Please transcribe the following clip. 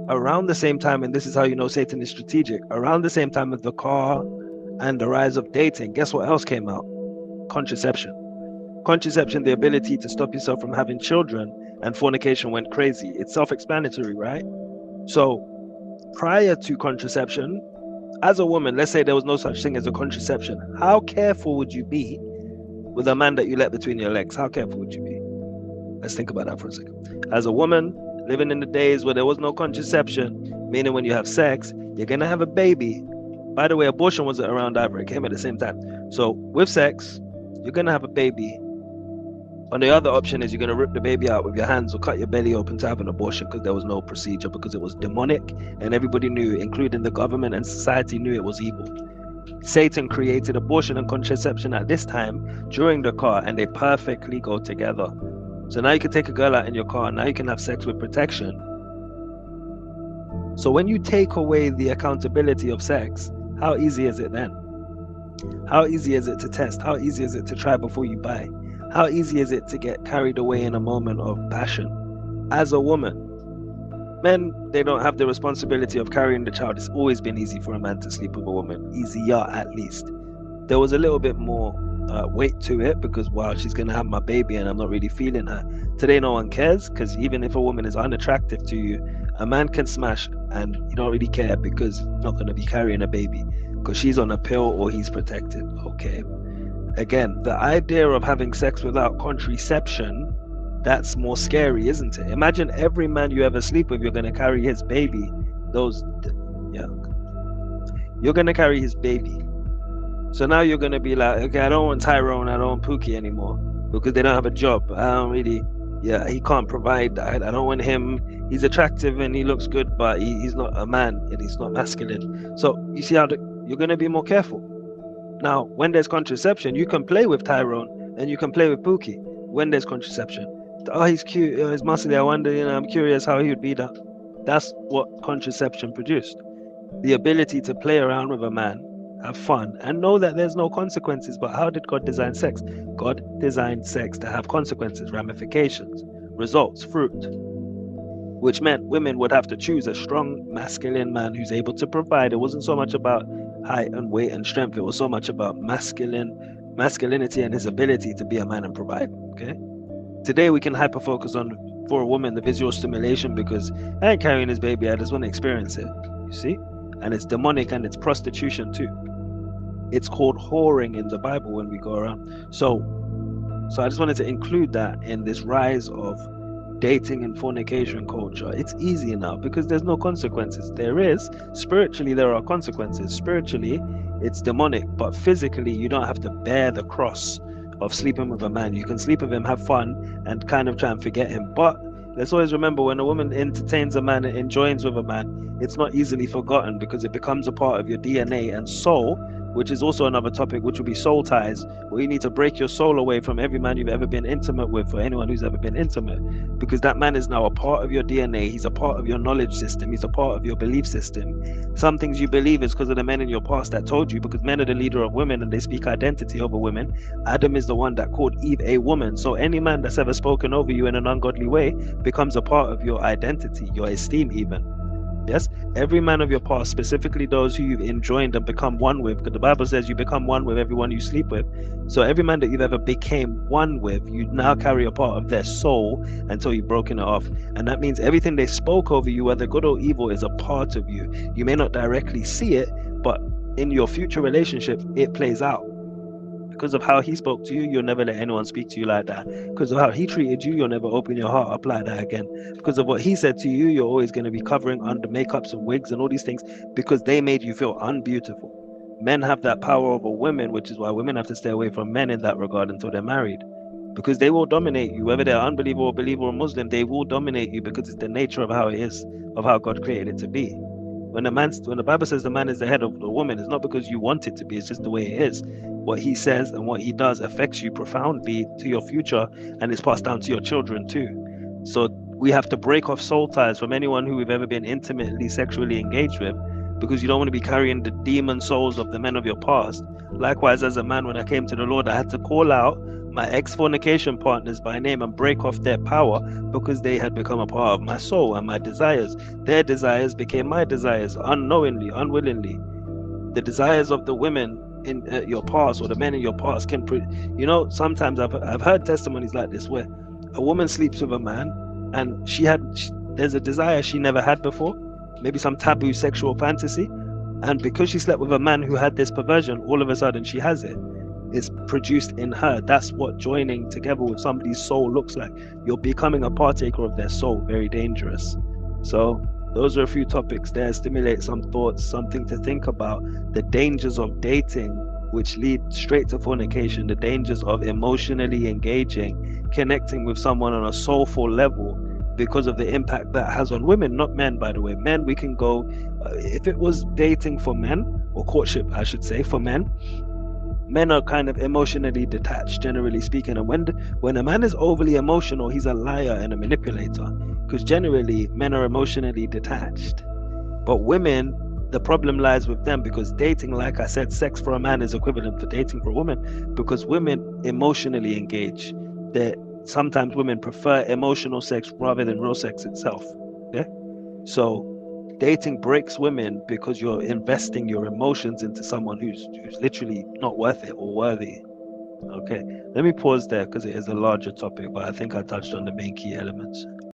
Around the same time, and this is how you know Satan is strategic, around the same time of the car and the rise of dating, guess what else came out? Contraception. Contraception, the ability to stop yourself from having children, and fornication went crazy. It's self-explanatory, right? So prior to contraception, as a woman, let's say there was no such thing as a contraception, how careful would you be with a man that you let between your legs? How careful would you be? Let's think about that for a second. As a woman, living in the days where there was no contraception, meaning when you have sex, you're going to have a baby. By the way, abortion wasn't around either. It came at the same time. So with sex, you're going to have a baby. And the other option is you're going to rip the baby out with your hands or cut your belly open to have an abortion because there was no procedure, because it was demonic and everybody knew, including the government and society, knew it was evil. Satan created abortion and contraception at this time during the car, and they perfectly go together. So now you can take a girl out in your car, and now you can have sex with protection. So when you take away the accountability of sex, how easy is it then? How easy is it to test? How easy is it to try before you buy? How easy is it to get carried away in a moment of passion? As a woman, men, they don't have the responsibility of carrying the child. It's always been easy for a man to sleep with a woman, easier at least. There was a little bit more weight to it because, wow, she's going to have my baby and I'm not really feeling her. Today, no one cares, because even if a woman is unattractive to you, a man can smash and you don't really care because he's not going to be carrying a baby because she's on a pill or he's protected. Okay. Again, the idea of having sex without contraception, that's more scary, isn't it? Imagine every man you ever sleep with, you're going to carry his baby. Yeah. You're going to carry his baby. So now you're going to be like, okay, I don't want Tyrone, I don't want Pookie anymore because they don't have a job. I don't really, he can't provide. I don't want him. He's attractive and he looks good, but he's not a man and he's not masculine. So you see how you're going to be more careful. Now, when there's contraception, you can play with Tyrone and you can play with Pookie when there's contraception. Oh, he's cute, he's muscly, I wonder, I'm curious how he would be that. That's what contraception produced. The ability to play around with a man, have fun, and know that there's no consequences. But how did God design sex? God designed sex to have consequences, ramifications, results, fruit, which meant women would have to choose a strong masculine man who's able to provide. It wasn't so much about height and weight and strength. It was so much about masculinity and his ability to be a man and provide. Okay. Today we can hyper focus on, for a woman, the visual stimulation because I ain't carrying his baby. I just want to experience it. You see? And it's demonic and it's prostitution too. It's called whoring in the Bible when we go around. So I just wanted to include that in this rise of dating and fornication culture. It's easy now because there's no consequences. There is. Spiritually, there are consequences. Spiritually, it's demonic, but physically, you don't have to bear the cross of sleeping with a man. You can sleep with him, have fun, and kind of try and forget him. But let's always remember, when a woman entertains a man and joins with a man, it's not easily forgotten because it becomes a part of your DNA and soul, which is also another topic, which will be soul ties, where you need to break your soul away from every man you've ever been intimate with, for anyone who's ever been intimate, because that man is now a part of your DNA. He's a part of your knowledge system. He's a part of your belief system. Some things you believe is because of the men in your past that told you, because men are the leader of women and they speak identity over women. Adam is the one that called Eve a woman. So any man that's ever spoken over you in an ungodly way becomes a part of your identity, your esteem even. Yes, every man of your past, specifically those who you've enjoined and become one with, because the Bible says you become one with everyone you sleep with. So every man that you've ever became one with, you now carry a part of their soul until you've broken it off. And that means everything they spoke over you, whether good or evil, is a part of you. You may not directly see it, but in your future relationship, it plays out. Because of how he spoke to you, you'll never let anyone speak to you like that. Because of how he treated you, you'll never open your heart up like that again. Because of what he said to you, you're always going to be covering under makeups and wigs and all these things because they made you feel unbeautiful. Men have that power over women, which is why women have to stay away from men in that regard until they're married. Because they will dominate you, whether they're unbeliever or believer or Muslim, they will dominate you because it's the nature of how it is, of how God created it to be. When the Bible says the man is the head of the woman, it's not because you want it to be, it's just the way it is. What he says and what he does affects you profoundly to your future, and it's passed down to your children too. So we have to break off soul ties from anyone who we've ever been intimately sexually engaged with, because you don't want to be carrying the demon souls of the men of your past. Likewise, as a man, when I came to the Lord, I had to call out my ex-fornication partners by name and break off their power, because they had become a part of my soul and my desires. Their desires became my desires, unknowingly, unwillingly. The desires of the women in your past, or the men in your past, can sometimes I've heard testimonies like this, where a woman sleeps with a man and there's a desire she never had before, maybe some taboo sexual fantasy, and because she slept with a man who had this perversion, all of a sudden she has it. It's produced in her. That's what joining together with somebody's soul looks like. You're becoming a partaker of their soul. Very dangerous. So those are a few topics there. Stimulate some thoughts, something to think about. The dangers of dating, which lead straight to fornication. The dangers of emotionally engaging, connecting with someone on a soulful level, because of the impact that has on women, not men, by the way. Men, we can go, if it was dating for men, or courtship, I should say, for men, men are kind of emotionally detached, generally speaking. And when a man is overly emotional, he's a liar and a manipulator, because generally men are emotionally detached. But women, the problem lies with them, because dating, like I said, sex for a man is equivalent to dating for a woman, because women emotionally engage. Sometimes women prefer emotional sex rather than real sex itself. Yeah. So dating breaks women, because you're investing your emotions into someone who's literally not worth it or worthy. Okay, let me pause there, because it is a larger topic, but I think I touched on the main key elements.